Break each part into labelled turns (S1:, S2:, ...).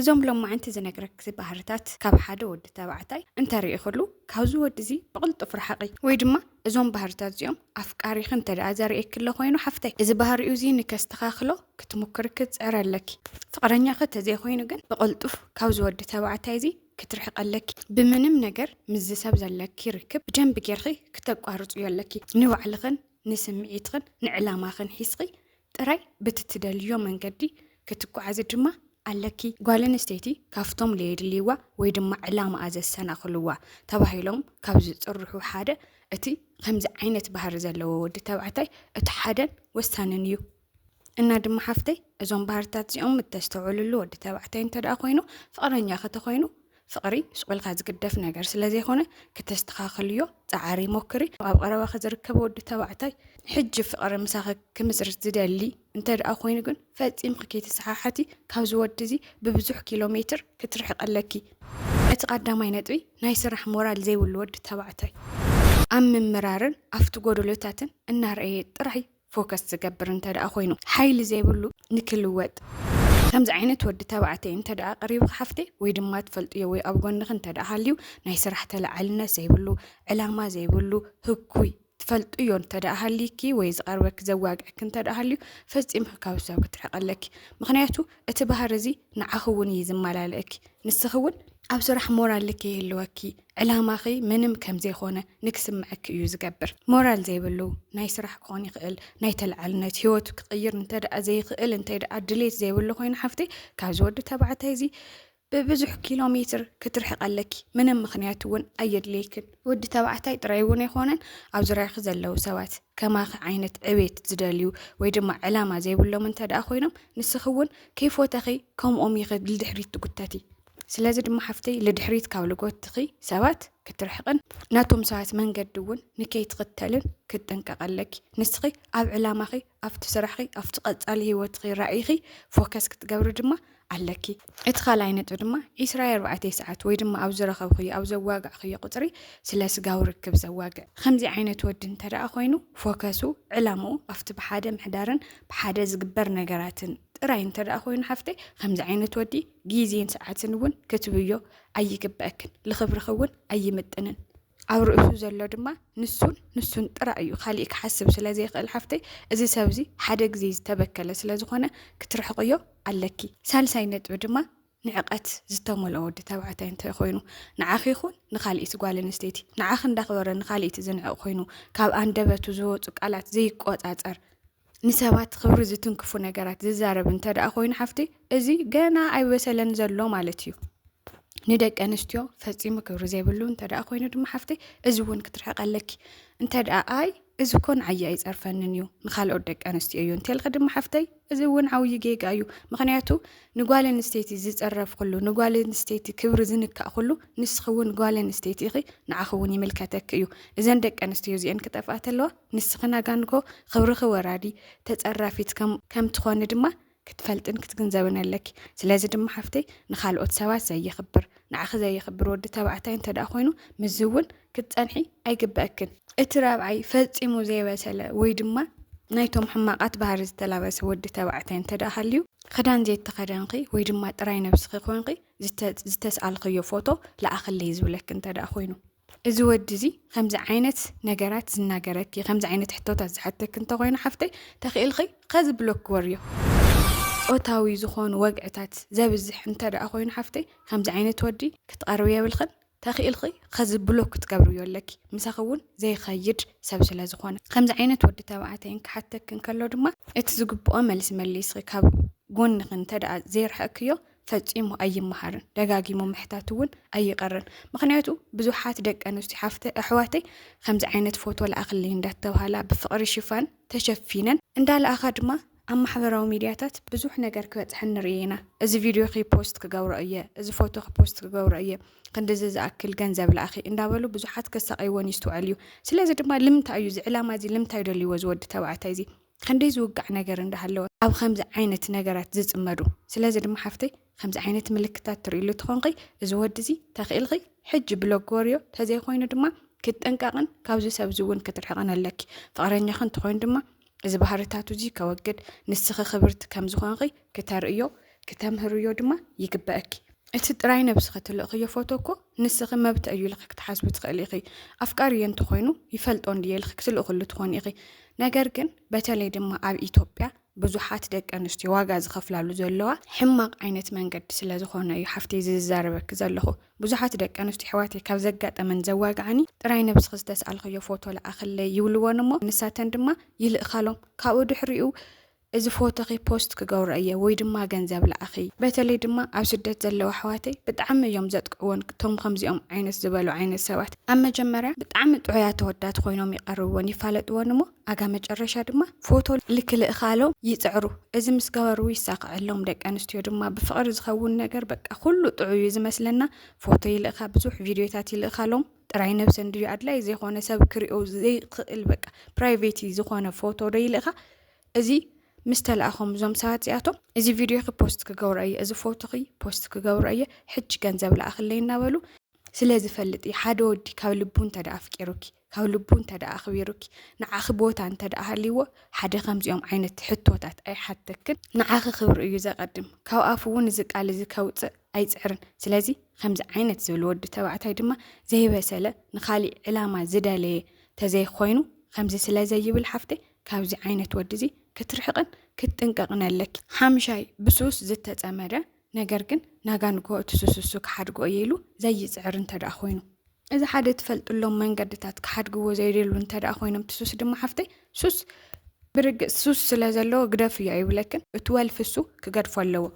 S1: እዞም ሎማዓንቲ ዝነግረክ ባህርታት ካብ ሓደ ወዲ ተባዕታይ እንተርኢ ከሉ ካብዚ ወዲ እዚ ብቕልጡፍ ርሓቂ ወይ ድማ እዞም ባህርታት እዚኦም ኣፍቃሪኽ እንተደኣ ዘርእየክ ኣሎ ኮይኑ ሓፍታይ እዚ ባህሪኡ እዚ ንከስተኻኽሎ ክትሙክር ክትፅዕር ኣለኪ ፍቅረኛኸ ተዘይኮይኑ ግን ብቕልጡፍ ካብዚ ወዲ ተባዕታይ እዚ ክትርሕቀለኪ ብምንም ነገር ምዝ ሰብ ዘለኪ ርክብ ብደንቢ ጌርኺ ክተቋርፅዮ ኣለኪ ንባዕልኽን ንስምዒትኽን ንዕላማኽን ሒዝኺ ጥራይ ብትትደልዮ መንገዲ ክትጓዓዝ ድማ ኣለኪ ጓል ኣንስተይቲ ካፍቶም ለየድልይዋ ወይ ድማ ዕላማኣ ዘሰናኽልዋ ተባሂሎም ካብ ዝፅርሑ ሓደ እቲ ከምዚ ዓይነት ባህሪ ዘለዎ ወዲ ተባዕታይ እቲ ሓደን ወሳንን እዩ እና ድማ ሓፍተይ እዞም ባህርታት እዚኦም እተስተውዕልሉ ወዲ ተባዕታይ እንተደኣ ኮይኑ ፍቅረኛ ከተኮይኑ ፍቅሪ ስቁልካ ዝግደፍ ነገር ስለዘይኮነ ከተስተኻኽልዮ ፃዓሪ ሞክሪ ኣብ ቀረባ ዝርከብ ወዲ ተባዕታይ ሕጂ ፍቅሪ ምሳኺ ክምስርት ዝደሊ እንተደኣ ኮይኑ ግን ፈፂምክ ከይትሰሓሓቲ ካብዚ ወዲ እዚ ብብዙሕ ኪሎ ሜትር ክትርሕቀለኪ እቲ ቀዳማይ ነጥቢ ናይ ስራሕ ሞራል ዘይብሉ ወዲ ተባዕታይ ኣብ ምምራርን ኣብቲ ጎደሎታትን እናርአየ ጥራይ ፎከስ ዝገብር እንተደኣ ኮይኑ ሓይሊ ዘይብሉ ንክልወጥ ከምዚ ዓይነት ወዲ ተባዕታይ እንተደኣ ቀሪብካ ሓፍተይ ወይ ድማ ትፈልጥዮ ወይ ኣብ ጎንኽ እንተደኣ ሃልዩ ናይ ስራሕ ተላዓልነት ዘይብሉ ዕላማ ዘይብሉ ህኩይ ትፈልጥዮ እንተደኣ ሃልይኪ ወይ ዝቐርበክ ዘዋግዕክ እንተደኣ ሃልዩ ፈፂምክ ካብ ሰብ ክትርሕቀለኪ ምክንያቱ እቲ ባህሪ እዚ ንዓኺ እውን እዩ ዝመላልአኪ ንስኺ እውን ኣብ ስራሕ ሞራል ልክ ይህልወኪ ዕላማኺ ምንም ከም ዘይኮነ ንክስምዐኪ እዩ ዝገብር ሞራል ዘይብሉ ናይ ስራሕ ክኾን ይኽእል ናይ ተላዓልነት ሂወቱ ክቅይር እንተደኣ ዘይኽእል እንተደኣ ድሌት ዘይብሉ ኮይኑ ሓፍተይ ካብዚ ወዲ ተባዕታይ እዚ ብብዙሕ ኪሎ ሜትር ክትርሕቀለኪ ምንም ምክንያቱ እውን ኣየድልየክን ወዲ ተባዕታይ ጥራይ እውን ኣይኮነን ኣብ ዙርያኺ ዘለው ሰባት ከማኺ ዓይነት ዕቤት ዝደልዩ ወይ ድማ ዕላማ ዘይብሎም እንተደኣ ኮይኖም ንስኺ እውን ከይፎተኺ ከምኦም ይኽእል ልድሕሪት ትጉተቲ ስለዚ ድማ ሓፍተይ ልድሕሪት ካብ ልጎትኺ ሰባት ክትርሕቅን ናቶም ሰባት መንገዲ እውን ንከይትኽተልን ክትጠንቀቐለኪ ንስኺ ኣብ ዕላማኺ ኣብቲ ስራሕኺ ኣብቲ ቀፃሊ ሂወትኺ ራእይኺ ፎከስ ክትገብሪ ድማ ኣለኪ እቲ ካልኣይ ነጥቢ ድማ 24 ሰዓት ወይ ድማ ኣብ ዝረኸብኽዮ ኣብ ዘዋግዕኽዮ ቁፅሪ ስለ ስጋዊ ርክብ ዘዋግዕ ከምዚ ዓይነት ወዲ እንተደኣ ኮይኑ ፎከሱ ዕላምኡ ኣብቲ ብሓደ ምሕዳርን ብሓደ ዝግበር ነገራትን ጥራይ እንተደኣ ኮይኑ ሓፍተይ ከምዚ ዓይነት ወዲ ግዜን ሰዓትን እውን ክትብዮ ኣይግበአክን ልኽብርኺ እውን ኣይምጥንን ኣብ ርእሱ ዘሎ ድማ ንሱን ጥራይ እዩ ካሊእ ክሓስብ ስለዘይኽእል ሓፍተይ እዚ ሰብ እዚ ሓደ ግዜ ዝተበከለ ስለዝኾነ ክትርሕቅዮ ኣለኪ ሳልሳይ ነጥቢ ድማ ንዕቀት ዝተመልኦ ወዲ ተባዕታይ እንተኮይኑ ንዓኺ ይኹን ንኻልኢት ጓል ኣንስተይቲ ንዓኺ እንዳኽበረ ንኻልኢት ዝንዕቕ ኮይኑ ካብ ኣንደበቱ ዝወፁ ቃላት ዘይቆፃፀር ንሰባት ክብሪ ዝትንክፉ ነገራት ዝዛረብ እንተደኣ ኮይኑ ሓፍተይ እዚ ገና ኣይበሰለን ዘሎ ማለት እዩ ንደቂ ኣንስትዮ ፈፂሙ ክብሪ ዘይብሉ እንተደኣ ኮይኑ ድማ ሓፍተይ እዚ እውን ክትርሕቀለኪ እንተደኣ ኣይ እዚ ኮን ዓይ ኣይፀርፈንን እዩ ንኻልኦት ደቂ ኣንስትዮ እዩ እንተልክ ድማ ሓፍተይ እዚ እውን ዓብይ ጌጋ እዩ ምክንያቱ ንጓል ኣንስተይቲ ዝፀረፍ ኩሉ ንጓል ኣንስተይቲ ክብሪ ዝንካእ ኩሉ ንስኺ እውን ጓል ኣንስተይቲ ኢኺ ንዓኺ እውን ይምልከተክ እዩ እዘን ደቂ ኣንስትዮ እዚአን ክጠፍኣ ተለዋ ንስኺ ናጋንኮ ክብሪኺ ወራዲ ተፀራፊት ከም ትኾኒ ድማ ክትፈልጥን ክትግንዘብን ኣለኪ ስለዚ ድማ ሓፍተይ ንኻልኦት ሰባት ዘየኽብር ንዓኺ ዘየኽብር ወዲ ተባዕታይ እንተደኣ ኮይኑ ምዝ እውን ክትፀንሒ ኣይግበአክን እቲ ራብዓይ ፈፂሙ ዘይበሰለ ወይ ድማ ናይቶም ሕማቃት ባህሪ ዝተላበሰ ወዲ ተባዕታይ እንተደኣ ሃልዩ ክዳን ዘይተኸደንኺ ወይ ድማ ጥራይ ነብስኺ ኮይንኺ ዝተስኣልኽዮ ፎቶ ለኣኽለይ ዝብለክ እንተደኣ ኮይኑ እዚ ወዲ እዚ ከምዚ ዓይነት ነገራት ዝናገረኪ ከምዚ ዓይነት ሕቶታት ዝሓተክ እንተኮይኑ ሓፍተይ ተኽኢልኺ ከዚ ብሎክ ወርዮ ጾታዊ ዝኾኑ ወግዕታት ዘብዝሕ እንተደኣ ኮይኑ ሓፍተይ ከምዚ ዓይነት ወዲ ክትቀርብ የብልኽን ተኽኢልኺ ከዚ ብሎክ ክትገብርዮ ኣለኪ ምሳኺ እውን ዘይኸይድ ሰብ ስለ ዝኾነ ከምዚ ዓይነት ወዲ ተባዕታይን ክሓተክን ከሎ ድማ እቲ ዝግብኦ መልሲ መሊስኺ ካብ ጎንኽ እንተደኣ ዘይርሕክዮ ፈፂሙ ኣይመሃርን ደጋጊሙ ምሕታት እውን ኣይቀርን ምክንያቱ ብዙሓት ደቂ ኣንስትዮ ሓፍተይ ኣሕዋተይ ከምዚ ዓይነት ፎቶ ለኣኽልይ እንዳተባሃላ ብፍቅሪ ሽፋን ተሸፊነን እንዳለኣኻ ድማ ኣብ ማሕበራዊ ሚድያታት ብዙሕ ነገር ክበፅሕ ንርኢ ኢና እዚ ቪድዮ ፖስት ክገብሮ እየ እዚ ፎቶ ፖስት ክገብሮ እየ ክንዲዚ ዝኣክል ገንዘብ ለኣኺ እንዳበሉ ብዙሓት ከሳቀይዎን ይስተውዕል እዩ ስለዚ ድማ ልምንታይ እዩ ዝዕላማ እዚ ልምንታይ ደልይዎ ዝወዲ ተባዕታይ እዚ ክንደይ ዝውጋዕ ነገር እንዳሃለወ ኣብ ከምዚ ዓይነት ነገራት ዝፅመዱ ስለዚ ድማ ሓፍተይ ከምዚ ዓይነት ምልክታት ትርእሉ ትኾንኺ እዚ ወዲ እዚ ተኽኢልኺ ሕጂ ብሎክ ወርዮ ተዘይኮይኑ ድማ ክትጠንቀቕን ካብዚ ሰብ እውን ክትርሕቕን ኣለኪ ፍቅረኛኺ እንትኮይኑ ድማ እዚ ባህርታቱ እዚ ከወግድ ንስኺ ክብርቲ ከም ዝኾንኺ ክተርእዮ كتمهريو دما يقبأكي اتطراي نفسك تلقي فوتوكو نسخ مبت أيو لك تحاسب تخليقي أفكاري ينتخوينو يفلطون ديالك تلقي تخونيقي نجرجن بتالي دما على إثيوبيا ብዙሓት ደቂ ኣንስትዮ ዋጋ ዝኸፍላሉ ዘለዋ ሕማቕ ዓይነት መንገዲ ስለ ዝኾነ እዩ ሓፍቲ ዝዛረበክ ዘለኹ ብዙሓት ደቂ ኣንስትዮ ሕዋተይ ካብ ዘጋጠመን ዘዋግዓኒ ጥራይ ነብስክ ዝተሰኣልክዮ ፎቶ ለኣኽለይ ይብልዎን እሞ ንሳተን ድማ ይልእኻሎም ካብኡ ድሕሪኡ እዚ ፎቶ ፖስት ክገብሮ እየ ወይ ድማ ገንዘብ ለኣኺ በተለይ ድማ ኣብ ስደት ዘለዋ ሕዋተይ ብጣዕሚ እዮም ዘጥቅዕዎን ቶም ከምዚኦም ዓይነት ዝበሉ ዓይነት ሰባት ኣብ መጀመርያ ብጣዕሚ ጥዑያት ተወዳት ኮይኖም ይቐርብዎን ይፋለጥዎን እሞ ኣጋ መጨረሻ ድማ ፎቶ ልክልእኻሎም ይፅዕሩ እዚ ምስ ገበሩ ይሳክዐሎም ደቂ ኣንስትዮ ድማ ብፍቕሪ ዝኸውን ነገር በቃ ኩሉ ጥዑዩ ዝመስለና ፎቶ ይልእኻ ብዙሕ ቪድዮታት ይልእኻሎም ጥራይ ነብሰን ድዩ ኣድላይ ዘይኾነ ሰብ ክሪኦ ዘይክእል በቃ ፕራይቬት ዝኾነ ፎቶ ዶ ይልእኻ እዚ مستلأخهم زوم ساعات ياتو إذا فيديو بوست كجورأي إذا فوتو بوست كجورأي حج جنزب لأخلين ناولو سلازي فلتي حدو دي كاولبون تدا أفكيروكي كاولبون تدا أخويروكي نعاخ بوتان تدا أهليو حدا خمس يوم عينت حتوتات أي حد كن نعاخ خبر يوزا قدم كاو أفوون زك على زكاوت أي تعرن سلازي خمس عينت زلود تبعت هيدما زي بسالة نخالي علامة زدالي تزي خوينو خمس سلازي يبل حفتي كاوزي عينت ودزي كترحقن كتنققنا لك حامشاي بسوس زتت أمرا نجركن ناقانكو تسوسوسو كحدقو أيلو زي زعرن تدا أخوينو إذا حد تفلت اللهم من قدتات كحدقو زيريلو تدا أخوينو تسوس دم حفتي سوس برق سوس سلازلو قدافي أيولكن اتوالفسو كقدفو اللو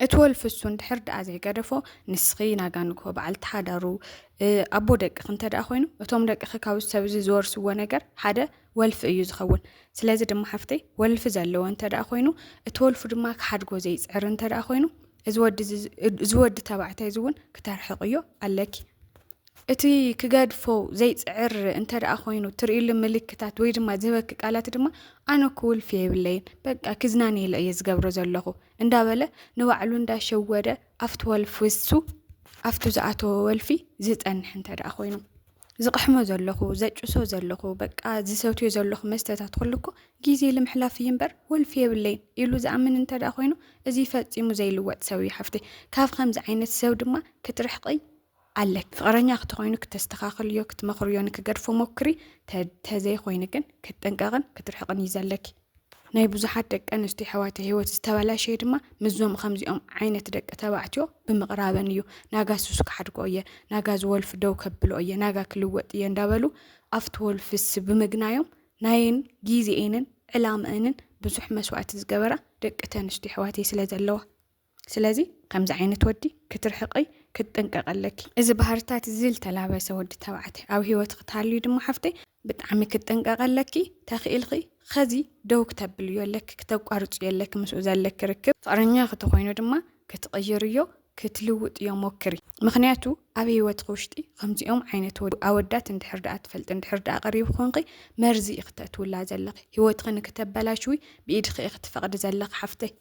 S1: اتوالفسو ندحرد أزي قدفو نسخي ناقانكو بعل تحادارو أبو دك تدا أخوينو وتوم دك خكاو سبزي زور سوا نجر حدا ولف أيوز خون سلازي دم حفتي ولف زلو أنت دا أخوينو اتولف دماك حد جوزيز عرن أنت دا أخوينو زود تبعتي زون كتار حقيو قالك اتي كقاد فو زيت عر أنت دا أخوينو تري لملك كتات ويد ما زهوك قالت دم أنا كول في بالليل بقى كزناني لأيز قبر زلخو إندا بلا نوعلون دا شوودة أفتوال فوسو أفتو زعتو والفي زيت أنح أنت دا أخوينو زقحمو زلخو زجسو زلخو بقى زسوتيو زلخو مستታት خلكو ጊዜ لمحلاف ينبر والفي بالليل يلو زعمن انت دا خوينو ازي فاطيمو زي لوات سوي حفتي كاف خمس عينت سو دما كترحقي عليك فقرنيا كتخوينو كتستخاخليو كتمخريو كقرفو موكري تزي خوينكن كتنققن كترحقن يزلك ناي بزحات دق انستي حواتي هيوت استبالاشي دما مزوم خمزيوم عينت دق تبعتيو بمقرابنيو ناغا سوسك حدقويه ناغا زولف دو كبلويه ناغا كلوطيه እንዳበሉ አፍትወልፍስ بمغنايوم ناين ጊዜኤንን ዕላምአንን ብዙሕ መስዋዕት ዝገበራ ደቂ ተንስቲ حواتي ስለዘለዋ ስለዚ ከምዚ ዓይነት ወዲ ክትርሕቂ ክትጠንቀቀለኪ እዚ ባህርታት ዝል ተላበሰ ወዲ ተባዕቲ ኣብ ህይወት ክትሃልዩ ድማ ሓፍተይ ብጣዕሚ ክትጠንቀቀለኪ ተኽኢልኺ خزي دوك تبل يولك كتقارص يولك مسؤول زلك ركب فرنيا كتخوينو دما كتغيريو كتلوط يومكري مخنياتو ابي وتخوشتي خمس يوم عينت اودات اندحر دات فلت اندحر دا قريب خونقي مرزي اختت ولا زلق هيوتخن كتبلاشوي بايدخ اختفقد زلق حفتي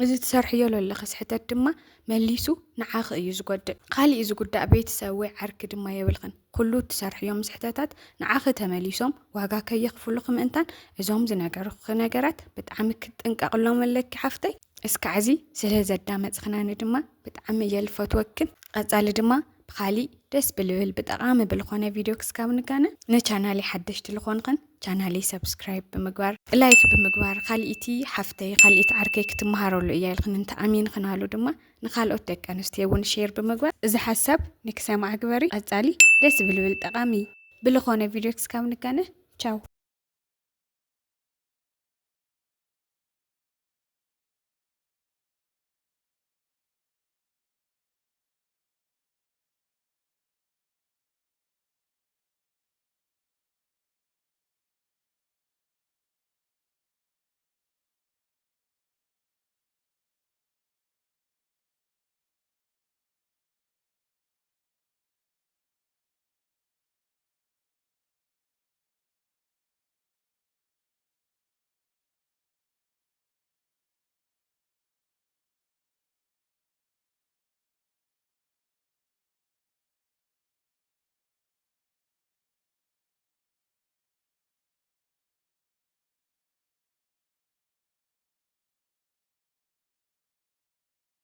S1: إذا تسرحيو لله خسحتت دما مليسو نعاخ يزقد قالي يزقد بيت سوي عرك دما يبلغن كله تسرحيو مسحتات نعاخ تمليسوم واغا كيخفلكم انتان ازوم زناغرات بتعمك تنققلهم لك حفتي اسكعزي سلازه دامت خنان دما بتعمي يلفت وكن قصال دما بخالي دس بلول بتقام بالخونه فيديو كسكامنكانه نچانالي حدشت لخونقن چانالي سبسكرايب بمغبار لايك بمغبار خاليتي حفتي خاليت عركي كتمهارولو ايال خننت امين خنالو دما نخالوت دك انستي ون شير بمغبار اذا حسب نكسما اغبري قصالي دس بلول تقامي بالخونه فيديو كسكامنكانه تشاو